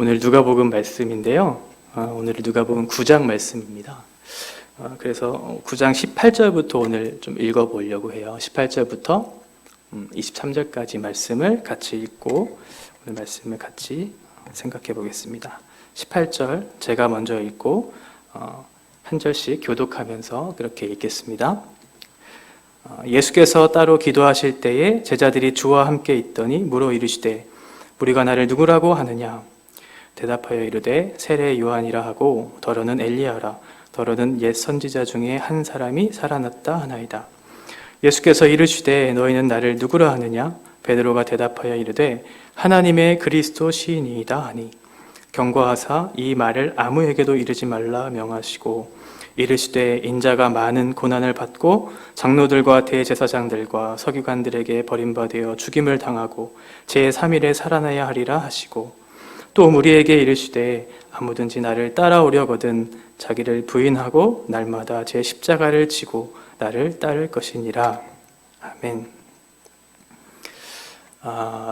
오늘 누가복음 말씀인데요. 오늘 누가복음 9장 말씀입니다. 그래서 9장 18절부터 오늘 좀 읽어보려고 해요. 18절부터 23절까지 말씀을 같이 읽고 오늘 말씀을 같이 생각해 보겠습니다. 18절 제가 먼저 읽고 한 절씩 교독하면서 그렇게 읽겠습니다. 예수께서 따로 기도하실 때에 제자들이 주와 함께 있더니 물어 이르시되 우리가 나를 누구라고 하느냐? 대답하여 이르되 세례 요한이라 하고 더러는 엘리야라 더러는 옛 선지자 중에 한 사람이 살아났다 하나이다. 예수께서 이르시되 너희는 나를 누구라 하느냐? 베드로가 대답하여 이르되 하나님의 그리스도 시인이다 하니 경고하사 이 말을 아무에게도 이르지 말라 명하시고 이르시되 인자가 많은 고난을 받고 장로들과 대제사장들과 서기관들에게 버림받아 죽임을 당하고 제3일에 살아나야 하리라 하시고 또 무리에게 이르시되 아무든지 나를 따라오려거든 자기를 부인하고 날마다 제 십자가를 지고 나를 따를 것이니라. 아멘.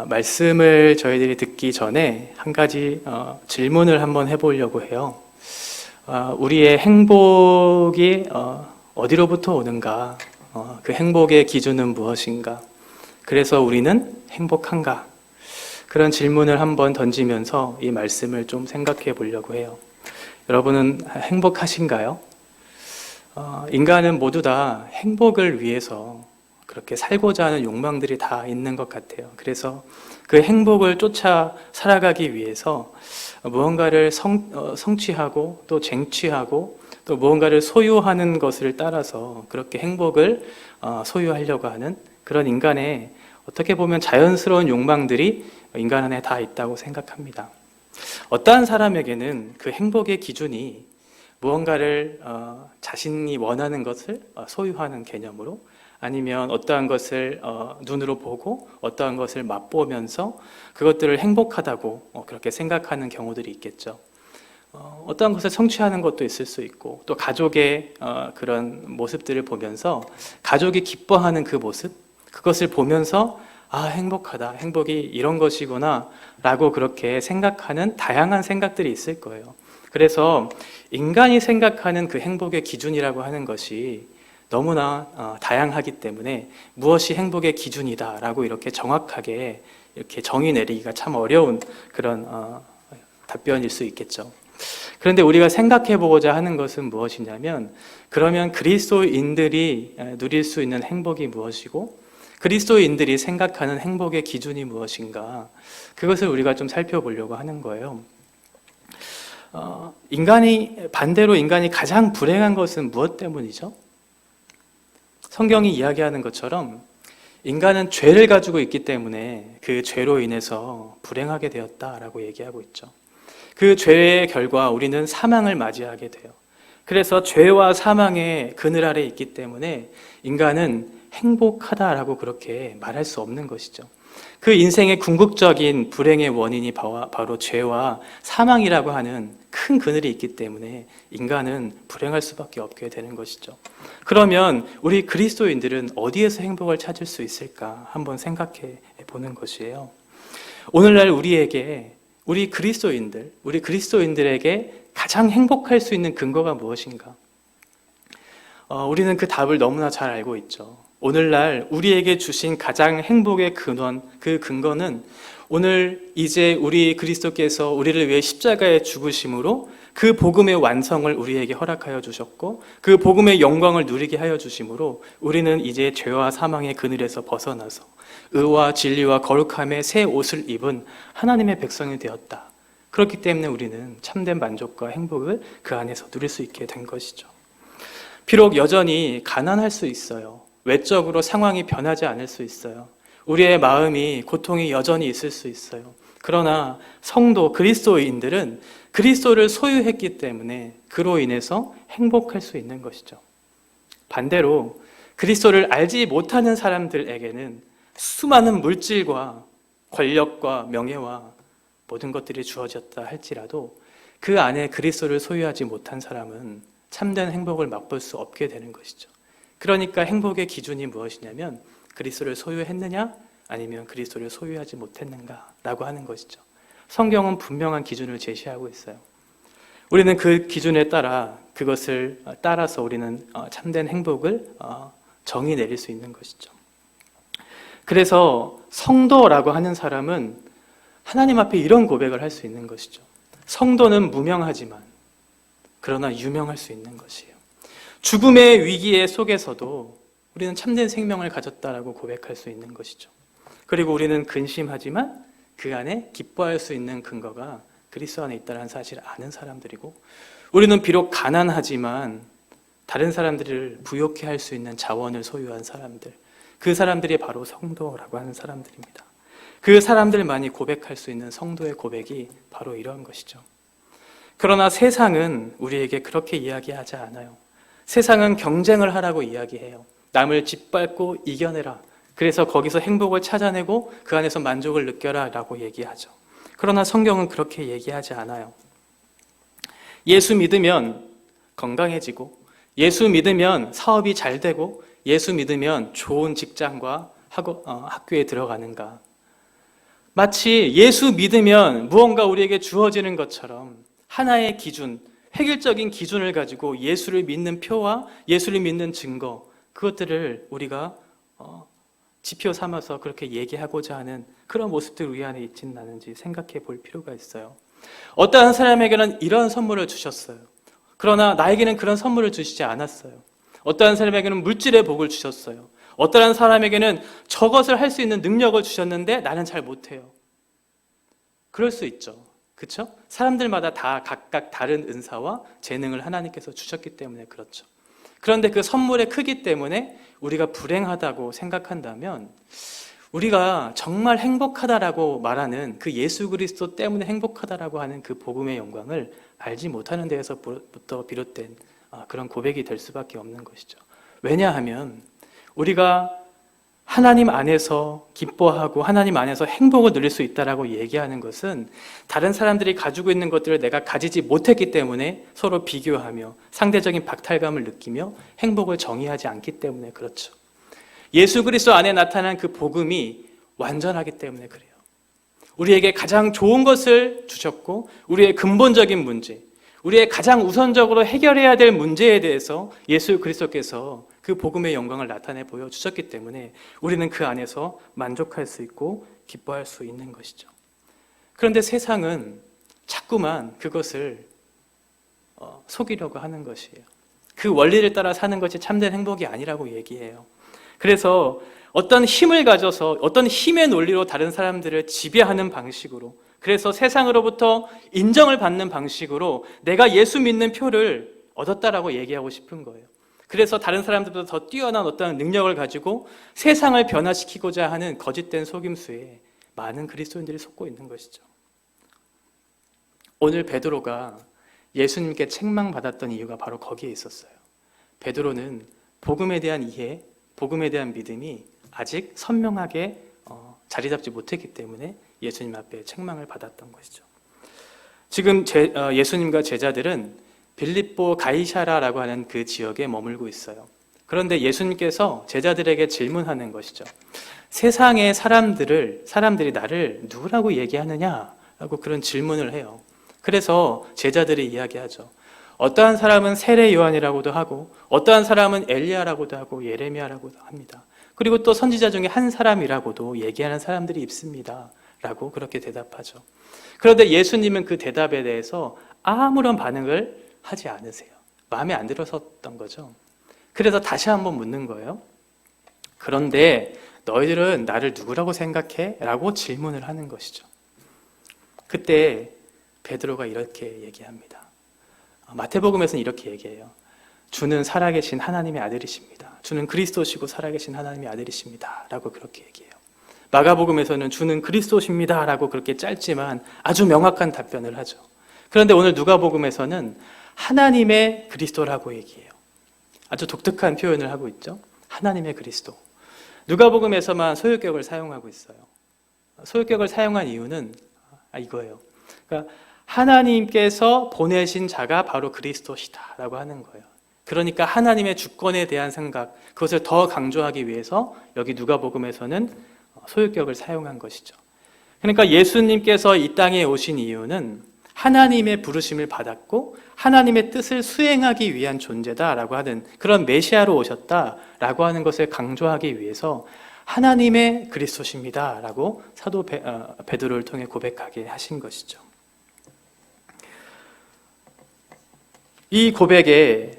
말씀을 저희들이 듣기 전에 한 가지 질문을 한번 해보려고 해요. 우리의 행복이 어디로부터 오는가? 그 행복의 기준은 무엇인가? 그래서 우리는 행복한가? 그런 질문을 한번 던지면서 이 말씀을 좀 생각해 보려고 해요. 여러분은 행복하신가요? 인간은 모두 다 행복을 위해서 그렇게 살고자 하는 욕망들이 다 있는 것 같아요. 그래서 그 행복을 쫓아 살아가기 위해서 무언가를 성취하고 또 쟁취하고 또 무언가를 소유하는 것을 따라서 그렇게 행복을 소유하려고 하는 그런 인간의 어떻게 보면 자연스러운 욕망들이 인간 안에 다 있다고 생각합니다. 어떠한 사람에게는 그 행복의 기준이 무언가를 자신이 원하는 것을 소유하는 개념으로 아니면 어떠한 것을 눈으로 보고 어떠한 것을 맛보면서 그것들을 행복하다고 그렇게 생각하는 경우들이 있겠죠. 어떠한 것을 성취하는 것도 있을 수 있고 또 가족의 그런 모습들을 보면서 가족이 기뻐하는 그 모습 그것을 보면서 행복하다, 행복이 이런 것이구나 라고 그렇게 생각하는 다양한 생각들이 있을 거예요. 그래서 인간이 생각하는 그 행복의 기준이라고 하는 것이 너무나 다양하기 때문에 무엇이 행복의 기준이다 라고 이렇게 정확하게 이렇게 정의 내리기가 참 어려운 그런 답변일 수 있겠죠. 그런데 우리가 생각해 보고자 하는 것은 무엇이냐면 그러면 그리스도인들이 누릴 수 있는 행복이 무엇이고 그리스도인들이 생각하는 행복의 기준이 무엇인가 그것을 우리가 좀 살펴보려고 하는 거예요. 반대로 인간이 가장 불행한 것은 무엇 때문이죠? 성경이 이야기하는 것처럼 인간은 죄를 가지고 있기 때문에 그 죄로 인해서 불행하게 되었다라고 얘기하고 있죠. 그 죄의 결과 우리는 사망을 맞이하게 돼요. 그래서 죄와 사망의 그늘 아래 있기 때문에 인간은 행복하다라고 그렇게 말할 수 없는 것이죠. 그 인생의 궁극적인 불행의 원인이 바로 죄와 사망이라고 하는 큰 그늘이 있기 때문에 인간은 불행할 수밖에 없게 되는 것이죠. 그러면 우리 그리스도인들은 어디에서 행복을 찾을 수 있을까 한번 생각해 보는 것이에요. 오늘날 우리 그리스도인들에게 가장 행복할 수 있는 근거가 무엇인가? 우리는 그 답을 너무나 잘 알고 있죠. 오늘날 우리에게 주신 가장 행복의 근원, 그 근거는 오늘 이제 우리 그리스도께서 우리를 위해 십자가에 죽으심으로 그 복음의 완성을 우리에게 허락하여 주셨고 그 복음의 영광을 누리게 하여 주심으로 우리는 이제 죄와 사망의 그늘에서 벗어나서 의와 진리와 거룩함의 새 옷을 입은 하나님의 백성이 되었다. 그렇기 때문에 우리는 참된 만족과 행복을 그 안에서 누릴 수 있게 된 것이죠. 비록 여전히 가난할 수 있어요. 외적으로 상황이 변하지 않을 수 있어요. 우리의 마음이 고통이 여전히 있을 수 있어요. 그러나 성도 그리스도인들은 그리스도를 소유했기 때문에 그로 인해서 행복할 수 있는 것이죠. 반대로 그리스도를 알지 못하는 사람들에게는 수많은 물질과 권력과 명예와 모든 것들이 주어졌다 할지라도 그 안에 그리스도를 소유하지 못한 사람은 참된 행복을 맛볼 수 없게 되는 것이죠. 그러니까 행복의 기준이 무엇이냐면 그리스도를 소유했느냐 아니면 그리스도를 소유하지 못했는가라고 하는 것이죠. 성경은 분명한 기준을 제시하고 있어요. 우리는 그 기준에 따라 그것을 따라서 우리는 참된 행복을 정의 내릴 수 있는 것이죠. 그래서 성도라고 하는 사람은 하나님 앞에 이런 고백을 할 수 있는 것이죠. 성도는 무명하지만 그러나 유명할 수 있는 것이에요. 죽음의 위기의 속에서도 우리는 참된 생명을 가졌다라고 고백할 수 있는 것이죠. 그리고 우리는 근심하지만 그 안에 기뻐할 수 있는 근거가 그리스도 안에 있다는 사실을 아는 사람들이고, 우리는 비록 가난하지만 다른 사람들을 부욕해 할 수 있는 자원을 소유한 사람들, 그 사람들이 바로 성도라고 하는 사람들입니다. 그 사람들만이 고백할 수 있는 성도의 고백이 바로 이러한 것이죠. 그러나 세상은 우리에게 그렇게 이야기하지 않아요. 세상은 경쟁을 하라고 이야기해요. 남을 짓밟고 이겨내라. 그래서 거기서 행복을 찾아내고 그 안에서 만족을 느껴라 라고 얘기하죠. 그러나 성경은 그렇게 얘기하지 않아요. 예수 믿으면 건강해지고, 예수 믿으면 사업이 잘 되고, 예수 믿으면 좋은 직장과 학교에 들어가는가. 마치 예수 믿으면 무언가 우리에게 주어지는 것처럼 하나의 기준, 획일적인 기준을 가지고 예수를 믿는 표와 예수를 믿는 증거, 그것들을 우리가 지표 삼아서 그렇게 얘기하고자 하는 그런 모습들이 우리 안에 있지는 않은지 생각해 볼 필요가 있어요. 어떠한 사람에게는 이런 선물을 주셨어요. 그러나 나에게는 그런 선물을 주시지 않았어요. 어떠한 사람에게는 물질의 복을 주셨어요. 어떠한 사람에게는 저것을 할 수 있는 능력을 주셨는데 나는 잘 못해요. 그럴 수 있죠. 그렇죠? 사람들마다 다 각각 다른 은사와 재능을 하나님께서 주셨기 때문에 그렇죠. 그런데 그 선물의 크기 때문에 우리가 불행하다고 생각한다면, 우리가 정말 행복하다라고 말하는 그 예수 그리스도 때문에 행복하다라고 하는 그 복음의 영광을 알지 못하는 데에서부터 비롯된 그런 고백이 될 수밖에 없는 것이죠. 왜냐하면 우리가 하나님 안에서 기뻐하고 하나님 안에서 행복을 누릴 수 있다라고 얘기하는 것은 다른 사람들이 가지고 있는 것들을 내가 가지지 못했기 때문에 서로 비교하며 상대적인 박탈감을 느끼며 행복을 정의하지 않기 때문에 그렇죠. 예수 그리스도 안에 나타난 그 복음이 완전하기 때문에 그래요. 우리에게 가장 좋은 것을 주셨고, 우리의 근본적인 문제, 우리의 가장 우선적으로 해결해야 될 문제에 대해서 예수 그리스도께서 그 복음의 영광을 나타내 보여주셨기 때문에 우리는 그 안에서 만족할 수 있고 기뻐할 수 있는 것이죠. 그런데 세상은 자꾸만 그것을 속이려고 하는 것이에요. 그 원리를 따라 사는 것이 참된 행복이 아니라고 얘기해요. 그래서 어떤 힘을 가져서 어떤 힘의 논리로 다른 사람들을 지배하는 방식으로, 그래서 세상으로부터 인정을 받는 방식으로 내가 예수 믿는 표를 얻었다라고 얘기하고 싶은 거예요. 그래서 다른 사람들보다 더 뛰어난 어떤 능력을 가지고 세상을 변화시키고자 하는 거짓된 속임수에 많은 그리스도인들이 속고 있는 것이죠. 오늘 베드로가 예수님께 책망받았던 이유가 바로 거기에 있었어요. 베드로는 복음에 대한 이해, 복음에 대한 믿음이 아직 선명하게 자리 잡지 못했기 때문에 예수님 앞에 책망을 받았던 것이죠. 지금 예수님과 제자들은 빌립보 가이사라라고 하는 그 지역에 머물고 있어요. 그런데 예수님께서 제자들에게 질문하는 것이죠. 세상의 사람들이 나를 누구라고 얘기하느냐라고 그런 질문을 해요. 그래서 제자들이 이야기하죠. 어떠한 사람은 세례 요한이라고도 하고, 어떠한 사람은 엘리야라고도 하고, 예레미야라고도 합니다. 그리고 또 선지자 중에 한 사람이라고도 얘기하는 사람들이 있습니다 라고 그렇게 대답하죠. 그런데 예수님은 그 대답에 대해서 아무런 반응을 하지 않으세요. 마음에 안 들었었던 거죠. 그래서 다시 한번 묻는 거예요. 그런데 너희들은 나를 누구라고 생각해? 라고 질문을 하는 것이죠. 그때 베드로가 이렇게 얘기합니다. 마태복음에서는 이렇게 얘기해요. 주는 살아계신 하나님의 아들이십니다. 주는 그리스도시고 살아계신 하나님의 아들이십니다 라고 그렇게 얘기해요. 마가복음에서는 주는 그리스도십니다 라고 그렇게 짧지만 아주 명확한 답변을 하죠. 그런데 오늘 누가복음에서는 하나님의 그리스도라고 얘기해요. 아주 독특한 표현을 하고 있죠. 하나님의 그리스도. 누가복음에서만 소유격을 사용하고 있어요. 소유격을 사용한 이유는 이거예요. 그러니까 하나님께서 보내신 자가 바로 그리스도시다라고 하는 거예요. 그러니까 하나님의 주권에 대한 생각, 그것을 더 강조하기 위해서 여기 누가복음에서는 소유격을 사용한 것이죠. 그러니까 예수님께서 이 땅에 오신 이유는 하나님의 부르심을 받았고 하나님의 뜻을 수행하기 위한 존재다라고 하는 그런 메시아로 오셨다라고 하는 것을 강조하기 위해서 하나님의 그리스도십니다라고 사도 베드로를 통해 고백하게 하신 것이죠. 이 고백의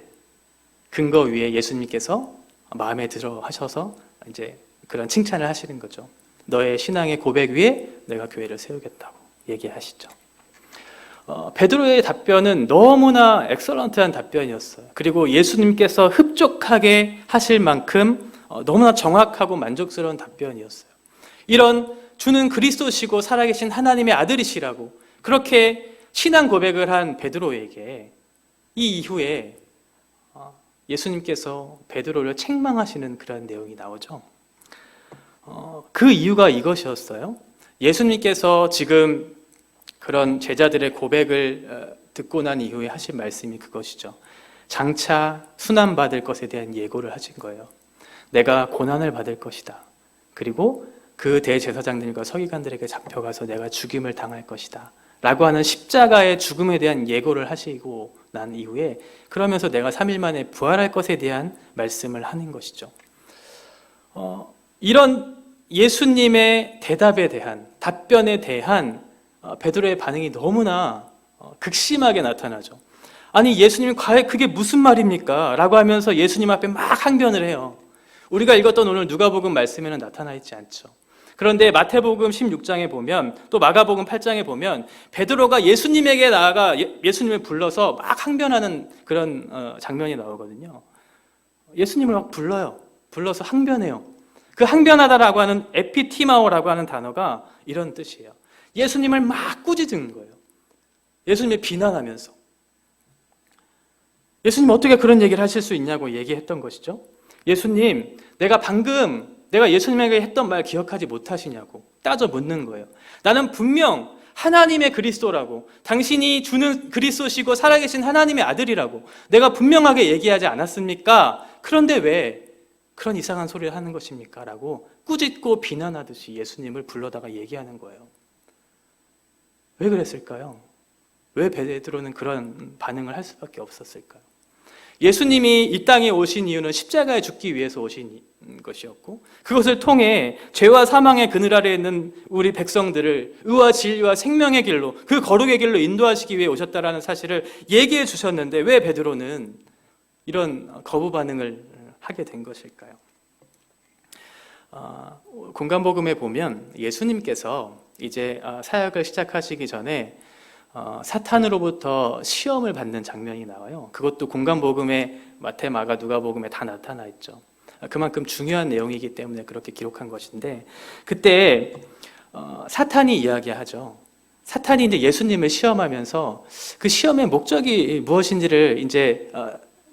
근거 위에 예수님께서 마음에 들어 하셔서 이제 그런 칭찬을 하시는 거죠. 너의 신앙의 고백 위에 내가 교회를 세우겠다고 얘기하시죠. 베드로의 답변은 너무나 엑설런트한 답변이었어요. 그리고 예수님께서 흡족하게 하실 만큼 너무나 정확하고 만족스러운 답변이었어요. 이런 주는 그리스도시고 살아계신 하나님의 아들이시라고 그렇게 신앙 고백을 한 베드로에게 이 이후에 예수님께서 베드로를 책망하시는 그런 내용이 나오죠. 그 이유가 이것이었어요. 예수님께서 지금 그런 제자들의 고백을 듣고 난 이후에 하신 말씀이 그것이죠. 장차 순환받을 것에 대한 예고를 하신 거예요. 내가 고난을 받을 것이다. 그리고 그 대제사장들과 서기관들에게 잡혀가서 내가 죽임을 당할 것이다. 라고 하는 십자가의 죽음에 대한 예고를 하시고 난 이후에 그러면서 내가 3일 만에 부활할 것에 대한 말씀을 하는 것이죠. 이런 예수님의 대답에 대한 답변에 대한 베드로의 반응이 너무나 극심하게 나타나죠. 아니 예수님이 과연 그게 무슨 말입니까? 라고 하면서 예수님 앞에 막 항변을 해요. 우리가 읽었던 오늘 누가복음 말씀에는 나타나 있지 않죠. 그런데 마태복음 16장에 보면 또 마가복음 8장에 보면 베드로가 예수님에게 나아가 예수님을 불러서 막 항변하는 그런 장면이 나오거든요. 예수님을 막 불러서 항변해요. 그 항변하다라고 하는 에피티마오라고 하는 단어가 이런 뜻이에요. 예수님을 막 꾸짖은 거예요. 예수님을 비난하면서. 예수님 어떻게 그런 얘기를 하실 수 있냐고 얘기했던 것이죠. 예수님, 내가 예수님에게 했던 말 기억하지 못하시냐고 따져 묻는 거예요. 나는 분명 하나님의 그리스도라고, 당신이 주는 그리스도시고 살아계신 하나님의 아들이라고 내가 분명하게 얘기하지 않았습니까? 그런데 왜 그런 이상한 소리를 하는 것입니까? 라고 꾸짖고 비난하듯이 예수님을 불러다가 얘기하는 거예요. 왜 그랬을까요? 왜 베드로는 그런 반응을 할 수밖에 없었을까요? 예수님이 이 땅에 오신 이유는 십자가에 죽기 위해서 오신 것이었고 그것을 통해 죄와 사망의 그늘 아래에 있는 우리 백성들을 의와 진리와 생명의 길로 그 거룩의 길로 인도하시기 위해 오셨다라는 사실을 얘기해 주셨는데 왜 베드로는 이런 거부 반응을 하게 된 것일까요? 공간복음에 보면 예수님께서 이제 사역을 시작하시기 전에 사탄으로부터 시험을 받는 장면이 나와요. 그것도 공간복음에 마태, 마가, 누가복음에 다 나타나 있죠. 그만큼 중요한 내용이기 때문에 그렇게 기록한 것인데 그때 사탄이 이야기하죠. 사탄이 이제 예수님을 시험하면서 그 시험의 목적이 무엇인지를 이제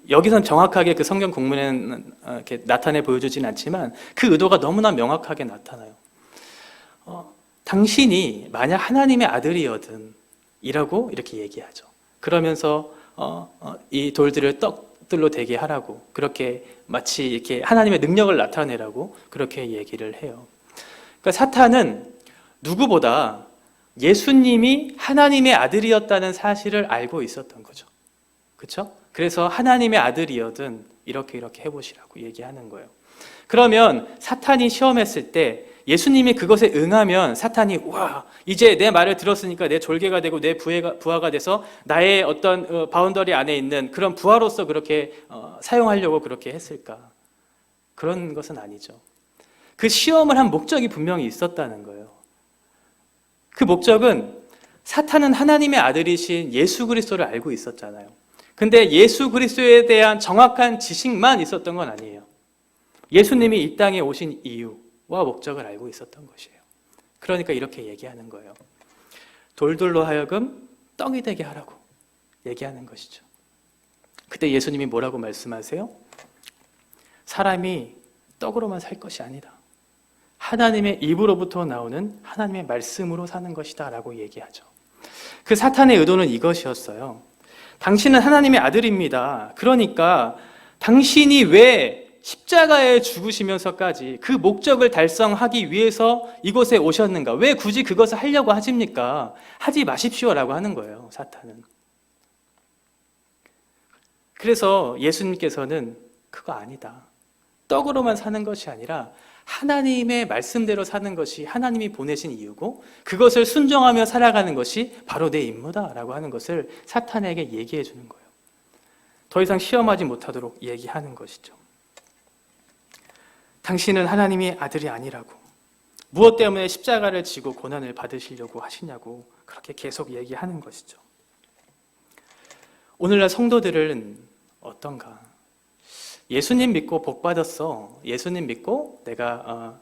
여기선 정확하게 그 성경 공문에는 이렇게 나타내 보여주진 않지만 그 의도가 너무나 명확하게 나타나요. 당신이 만약 하나님의 아들이거든 이라고 이렇게 얘기하죠. 그러면서 이 돌들을 떡들로 되게 하라고 그렇게 마치 이렇게 하나님의 능력을 나타내라고 그렇게 얘기를 해요. 그러니까 사탄은 누구보다 예수님이 하나님의 아들이었다는 사실을 알고 있었던 거죠. 그렇죠? 그래서 하나님의 아들이거든 이렇게 해보시라고 얘기하는 거예요. 그러면 사탄이 시험했을 때 예수님이 그것에 응하면 사탄이 와 이제 내 말을 들었으니까 내 졸개가 되고 내 부하가 돼서 나의 어떤 바운더리 안에 있는 그런 부하로서 그렇게 사용하려고 그렇게 했을까? 그런 것은 아니죠. 그 시험을 한 목적이 분명히 있었다는 거예요. 그 목적은 사탄은 하나님의 아들이신 예수 그리스도를 알고 있었잖아요. 근데 예수 그리스도에 대한 정확한 지식만 있었던 건 아니에요. 예수님이 이 땅에 오신 이유와 목적을 알고 있었던 것이에요. 그러니까 이렇게 얘기하는 거예요. 돌들로 하여금 떡이 되게 하라고 얘기하는 것이죠. 그때 예수님이 뭐라고 말씀하세요? 사람이 떡으로만 살 것이 아니다. 하나님의 입으로부터 나오는 하나님의 말씀으로 사는 것이다 라고 얘기하죠. 그 사탄의 의도는 이것이었어요. 당신은 하나님의 아들입니다. 그러니까 당신이 왜 십자가에 죽으시면서까지 그 목적을 달성하기 위해서 이곳에 오셨는가? 왜 굳이 그것을 하려고 하십니까? 하지 마십시오라고 하는 거예요, 사탄은. 그래서 예수님께서는 그거 아니다. 떡으로만 사는 것이 아니라 하나님의 말씀대로 사는 것이 하나님이 보내신 이유고 그것을 순종하며 살아가는 것이 바로 내 임무다라고 하는 것을 사탄에게 얘기해 주는 거예요. 더 이상 시험하지 못하도록 얘기하는 것이죠. 당신은 하나님의 아들이 아니라고, 무엇 때문에 십자가를 지고 고난을 받으시려고 하시냐고 그렇게 계속 얘기하는 것이죠. 오늘날 성도들은 어떤가? 예수님 믿고 복 받았어. 예수님 믿고 내가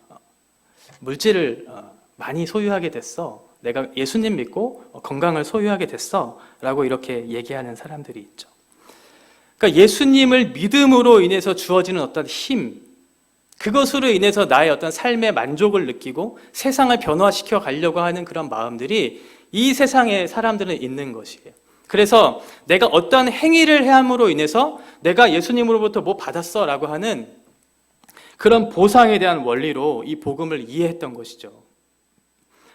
물질을 많이 소유하게 됐어. 내가 예수님 믿고 건강을 소유하게 됐어. 라고 이렇게 얘기하는 사람들이 있죠. 그러니까 예수님을 믿음으로 인해서 주어지는 어떤 힘, 그것으로 인해서 나의 어떤 삶의 만족을 느끼고 세상을 변화시켜 가려고 하는 그런 마음들이 이 세상에 사람들은 있는 것이에요. 그래서 내가 어떤 행위를 함으로 인해서 내가 예수님으로부터 뭐 받았어 라고 하는 그런 보상에 대한 원리로 이 복음을 이해했던 것이죠.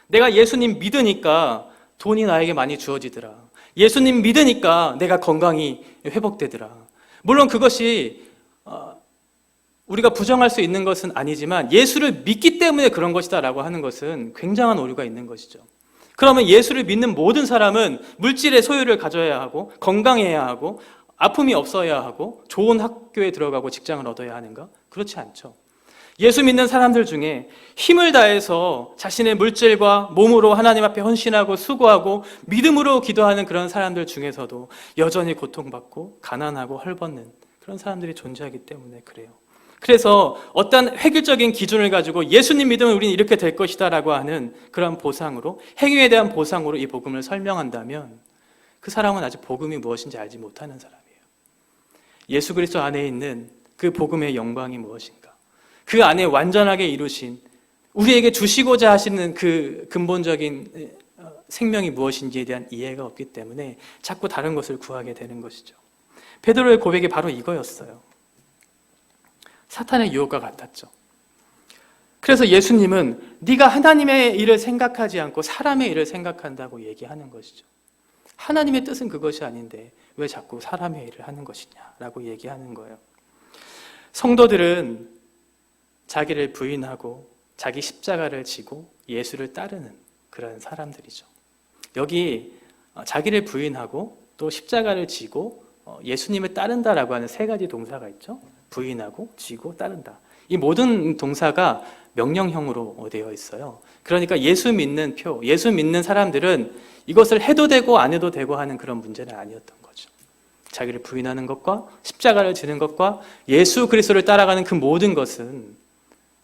내가 예수님 믿으니까 돈이 나에게 많이 주어지더라. 예수님 믿으니까 내가 건강이 회복되더라. 물론 그것이 우리가 부정할 수 있는 것은 아니지만 예수를 믿기 때문에 그런 것이다 라고 하는 것은 굉장한 오류가 있는 것이죠. 그러면 예수를 믿는 모든 사람은 물질의 소유를 가져야 하고 건강해야 하고 아픔이 없어야 하고 좋은 학교에 들어가고 직장을 얻어야 하는가? 그렇지 않죠. 예수 믿는 사람들 중에 힘을 다해서 자신의 물질과 몸으로 하나님 앞에 헌신하고 수고하고 믿음으로 기도하는 그런 사람들 중에서도 여전히 고통받고 가난하고 헐벗는 그런 사람들이 존재하기 때문에 그래요. 그래서 어떤 획일적인 기준을 가지고 예수님 믿으면 우리는 이렇게 될 것이다 라고 하는 그런 보상으로, 행위에 대한 보상으로 이 복음을 설명한다면 그 사람은 아직 복음이 무엇인지 알지 못하는 사람이에요. 예수 그리스도 안에 있는 그 복음의 영광이 무엇인가, 그 안에 완전하게 이루신 우리에게 주시고자 하시는 그 근본적인 생명이 무엇인지에 대한 이해가 없기 때문에 자꾸 다른 것을 구하게 되는 것이죠. 베드로의 고백이 바로 이거였어요. 사탄의 유혹과 같았죠. 그래서 예수님은 네가 하나님의 일을 생각하지 않고 사람의 일을 생각한다고 얘기하는 것이죠. 하나님의 뜻은 그것이 아닌데 왜 자꾸 사람의 일을 하는 것이냐라고 얘기하는 거예요. 성도들은 자기를 부인하고 자기 십자가를 지고 예수를 따르는 그런 사람들이죠. 여기 자기를 부인하고 또 십자가를 지고 예수님을 따른다라고 하는 세 가지 동사가 있죠. 부인하고 지고 따른다. 이 모든 동사가 명령형으로 되어 있어요. 그러니까 예수 믿는 예수 믿는 사람들은 이것을 해도 되고 안 해도 되고 하는 그런 문제는 아니었던 거죠. 자기를 부인하는 것과 십자가를 지는 것과 예수 그리스도를 따라가는 그 모든 것은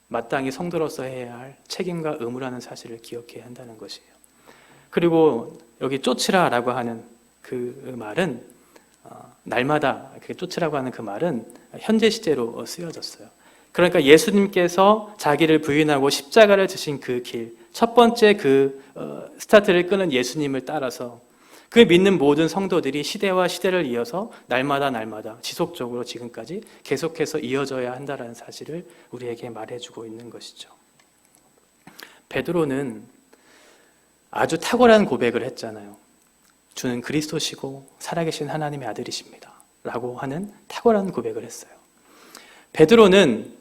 마땅히 성도로서 해야 할 책임과 의무라는 사실을 기억해야 한다는 것이에요. 그리고 여기 쫓으라라고 하는 그 말은 날마다 쫓으라고 하는 그 말은 현재 시제로 쓰여졌어요. 그러니까 예수님께서 자기를 부인하고 십자가를 지신 그 길, 첫 번째 그 스타트를 끄는 예수님을 따라서 그 믿는 모든 성도들이 시대와 시대를 이어서 날마다 지속적으로 지금까지 계속해서 이어져야 한다는 사실을 우리에게 말해주고 있는 것이죠. 베드로는 아주 탁월한 고백을 했잖아요. 주는 그리스도시고 살아계신 하나님의 아들이십니다 라고 하는 탁월한 고백을 했어요. 베드로는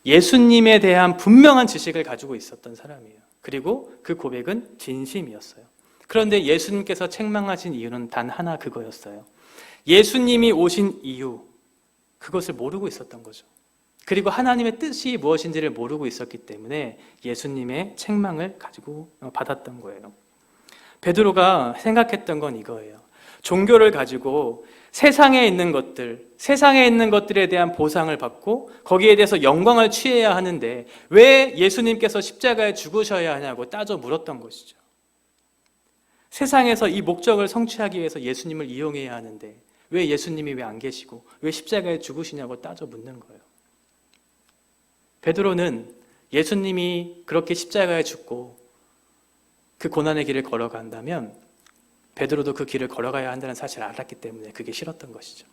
예수님에 대한 분명한 지식을 가지고 있었던 사람이에요. 그리고 그 고백은 진심이었어요. 그런데 예수님께서 책망하신 이유는 단 하나 그거였어요. 예수님이 오신 이유, 그것을 모르고 있었던 거죠. 그리고 하나님의 뜻이 무엇인지를 모르고 있었기 때문에 예수님의 책망을 가지고 받았던 거예요. 베드로가 생각했던 건 이거예요. 종교를 가지고 세상에 있는 것들에 대한 보상을 받고 거기에 대해서 영광을 취해야 하는데 왜 예수님께서 십자가에 죽으셔야 하냐고 따져 물었던 것이죠. 세상에서 이 목적을 성취하기 위해서 예수님을 이용해야 하는데 왜 예수님이 왜 안 계시고 왜 십자가에 죽으시냐고 따져 묻는 거예요. 베드로는 예수님이 그렇게 십자가에 죽고 그 고난의 길을 걸어간다면 베드로도 그 길을 걸어가야 한다는 사실을 알았기 때문에 그게 싫었던 것이죠.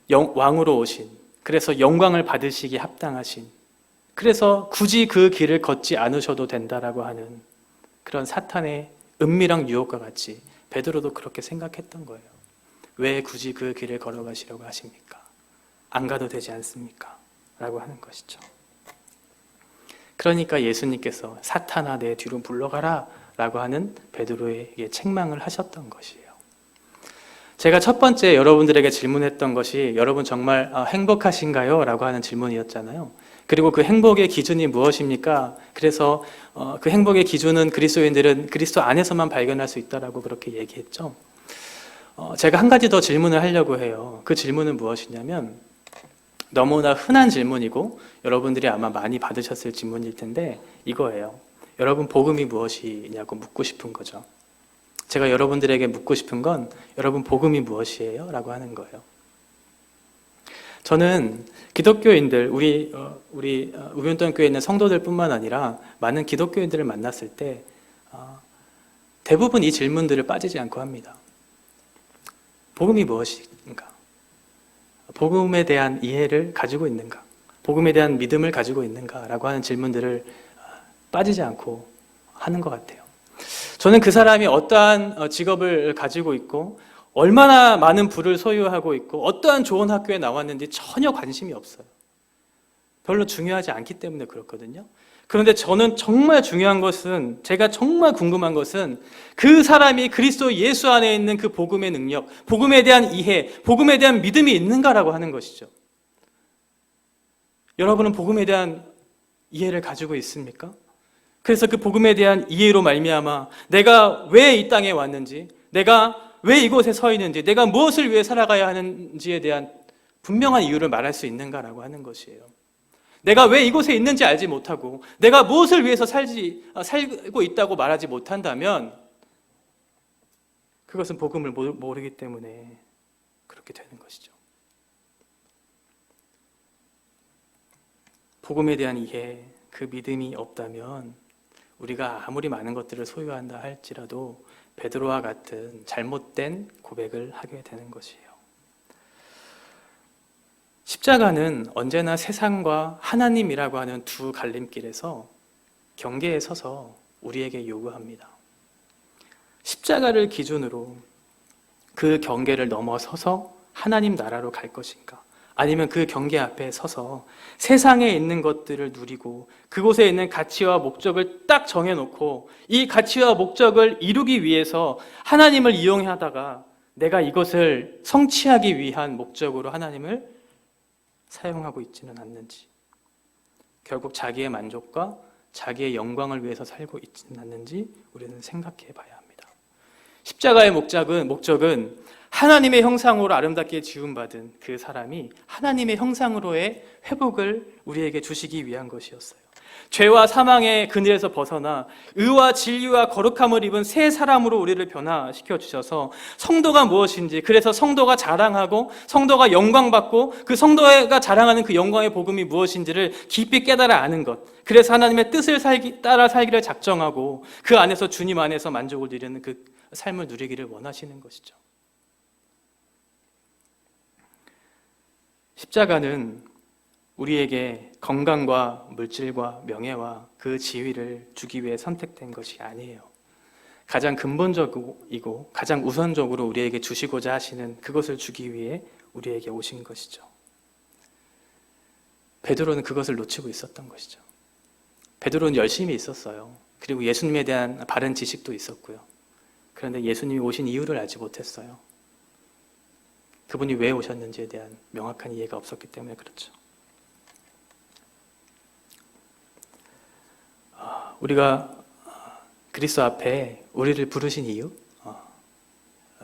왕으로 오신 그래서 영광을 받으시기 합당하신, 그래서 굳이 그 길을 걷지 않으셔도 된다라고 하는 그런 사탄의 은밀한 유혹과 같이 베드로도 그렇게 생각했던 거예요. 왜 굳이 그 길을 걸어가시려고 하십니까? 안 가도 되지 않습니까? 라고 하는 것이죠. 그러니까 예수님께서 사탄아 내 뒤로 물러가라 라고 하는 베드로에게 책망을 하셨던 것이에요. 제가 첫 번째 여러분들에게 질문했던 것이 여러분 정말 행복하신가요? 라고 하는 질문이었잖아요. 그리고 그 행복의 기준이 무엇입니까? 그래서 그 행복의 기준은 그리스도인들은 그리스도 안에서만 발견할 수 있다라고 그렇게 얘기했죠. 제가 한 가지 더 질문을 하려고 해요. 그 질문은 무엇이냐면 너무나 흔한 질문이고 여러분들이 아마 많이 받으셨을 질문일 텐데 이거예요. 여러분 복음이 무엇이냐고 묻고 싶은 거죠. 제가 여러분들에게 묻고 싶은 건 여러분 복음이 무엇이에요? 라고 하는 거예요. 저는 기독교인들, 우리 우변동교에 있는 성도들 뿐만 아니라 많은 기독교인들을 만났을 때 대부분 이 질문들을 빠지지 않고 합니다. 복음이 무엇인가? 복음에 대한 이해를 가지고 있는가? 복음에 대한 믿음을 가지고 있는가? 라고 하는 질문들을 빠지지 않고 하는 것 같아요. 저는 그 사람이 어떠한 직업을 가지고 있고 얼마나 많은 부를 소유하고 있고 어떠한 좋은 학교에 나왔는지 전혀 관심이 없어요. 별로 중요하지 않기 때문에 그렇거든요. 그런데 저는 정말 중요한 것은, 제가 정말 궁금한 것은 그 사람이 그리스도 예수 안에 있는 그 복음의 능력, 복음에 대한 이해, 복음에 대한 믿음이 있는가라고 하는 것이죠. 여러분은 복음에 대한 이해를 가지고 있습니까? 그래서 그 복음에 대한 이해로 말미암아 내가 왜 이 땅에 왔는지, 내가 왜 이곳에 서 있는지, 내가 무엇을 위해 살아가야 하는지에 대한 분명한 이유를 말할 수 있는가라고 하는 것이에요. 내가 왜 이곳에 있는지 알지 못하고 내가 무엇을 위해서 살고 있다고 말하지 못한다면 그것은 복음을 모르기 때문에 그렇게 되는 것이죠. 복음에 대한 이해, 그 믿음이 없다면 우리가 아무리 많은 것들을 소유한다 할지라도 베드로와 같은 잘못된 고백을 하게 되는 것이에요. 십자가는 언제나 세상과 하나님이라고 하는 두 갈림길에서 경계에 서서 우리에게 요구합니다. 십자가를 기준으로 그 경계를 넘어서서 하나님 나라로 갈 것인가? 아니면 그 경계 앞에 서서 세상에 있는 것들을 누리고 그곳에 있는 가치와 목적을 딱 정해놓고 이 가치와 목적을 이루기 위해서 하나님을 이용하다가 내가 이것을 성취하기 위한 목적으로 하나님을 사용하고 있지는 않는지, 결국 자기의 만족과 자기의 영광을 위해서 살고 있지는 않는지 우리는 생각해 봐야 합니다. 십자가의 목적은 하나님의 형상으로 아름답게 지음받은 그 사람이 하나님의 형상으로의 회복을 우리에게 주시기 위한 것이었어요. 죄와 사망의 그늘에서 벗어나 의와 진리와 거룩함을 입은 새 사람으로 우리를 변화시켜 주셔서 성도가 무엇인지, 그래서 성도가 자랑하고 성도가 영광받고 그 성도가 자랑하는 그 영광의 복음이 무엇인지를 깊이 깨달아 아는 것, 그래서 하나님의 뜻을 따라 살기를 작정하고 그 안에서 주님 안에서 만족을 누리는 그 삶을 누리기를 원하시는 것이죠. 십자가는 우리에게 건강과 물질과 명예와 그 지위를 주기 위해 선택된 것이 아니에요. 가장 근본적이고 가장 우선적으로 우리에게 주시고자 하시는 그것을 주기 위해 우리에게 오신 것이죠. 베드로는 그것을 놓치고 있었던 것이죠. 베드로는 열심히 있었어요. 그리고 예수님에 대한 바른 지식도 있었고요. 그런데 예수님이 오신 이유를 알지 못했어요. 그분이 왜 오셨는지에 대한 명확한 이해가 없었기 때문에 그렇죠. 우리가 그리스도 앞에 우리를 부르신 이유,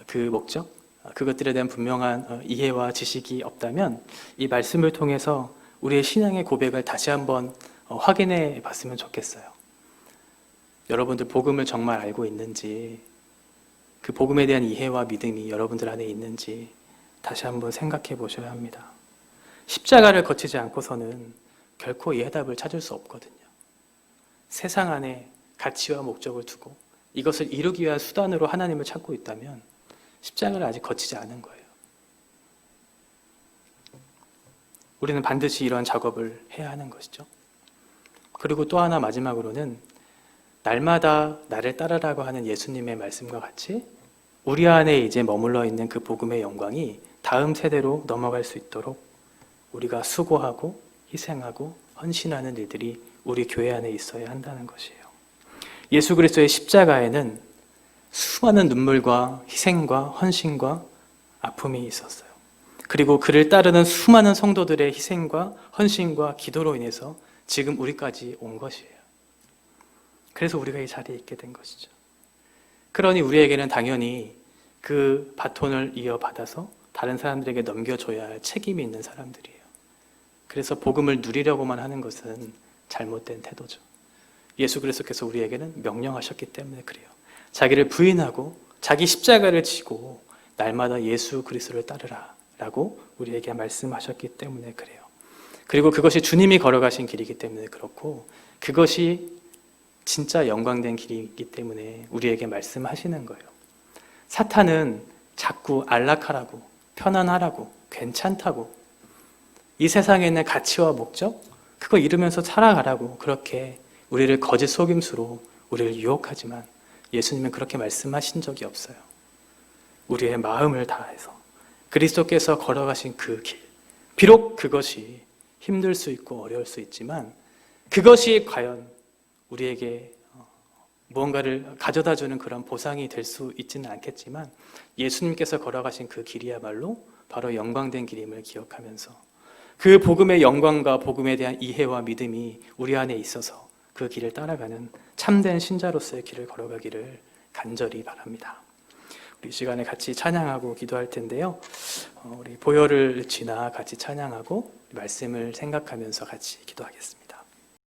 그 목적, 그것들에 대한 분명한 이해와 지식이 없다면 이 말씀을 통해서 우리의 신앙의 고백을 다시 한번 확인해 봤으면 좋겠어요. 여러분들 복음을 정말 알고 있는지, 그 복음에 대한 이해와 믿음이 여러분들 안에 있는지 다시 한번 생각해 보셔야 합니다. 십자가를 거치지 않고서는 결코 이 해답을 찾을 수 없거든요. 세상 안에 가치와 목적을 두고 이것을 이루기 위한 수단으로 하나님을 찾고 있다면 십자가를 아직 거치지 않은 거예요. 우리는 반드시 이러한 작업을 해야 하는 것이죠. 그리고 또 하나 마지막으로는 날마다 나를 따르라고 하는 예수님의 말씀과 같이 우리 안에 이제 머물러 있는 그 복음의 영광이 다음 세대로 넘어갈 수 있도록 우리가 수고하고 희생하고 헌신하는 일들이 우리 교회 안에 있어야 한다는 것이에요. 예수 그리스도의 십자가에는 수많은 눈물과 희생과 헌신과 아픔이 있었어요. 그리고 그를 따르는 수많은 성도들의 희생과 헌신과 기도로 인해서 지금 우리까지 온 것이에요. 그래서 우리가 이 자리에 있게 된 것이죠. 그러니 우리에게는 당연히 그 바톤을 이어받아서 다른 사람들에게 넘겨줘야 할 책임이 있는 사람들이에요. 그래서 복음을 누리려고만 하는 것은 잘못된 태도죠. 예수 그리스도께서 우리에게는 명령하셨기 때문에 그래요. 자기를 부인하고 자기 십자가를 지고 날마다 예수 그리스도를 따르라 라고 우리에게 말씀하셨기 때문에 그래요. 그리고 그것이 주님이 걸어가신 길이기 때문에 그렇고 그것이 진짜 영광된 길이기 때문에 우리에게 말씀하시는 거예요. 사탄은 자꾸 안락하라고, 편안하라고, 괜찮다고, 이 세상에 있는 가치와 목적, 그거 이루면서 살아가라고 그렇게 우리를 거짓 속임수로 우리를 유혹하지만 예수님은 그렇게 말씀하신 적이 없어요. 우리의 마음을 다해서 그리스도께서 걸어가신 그 길, 비록 그것이 힘들 수 있고 어려울 수 있지만 그것이 과연 우리에게 무언가를 가져다주는 그런 보상이 될 수 있지는 않겠지만 예수님께서 걸어가신 그 길이야말로 바로 영광된 길임을 기억하면서 그 복음의 영광과 복음에 대한 이해와 믿음이 우리 안에 있어서 그 길을 따라가는 참된 신자로서의 길을 걸어가기를 간절히 바랍니다. 우리 시간에 같이 찬양하고 기도할 텐데요. 우리 보혈을 지나 같이 찬양하고 말씀을 생각하면서 같이 기도하겠습니다.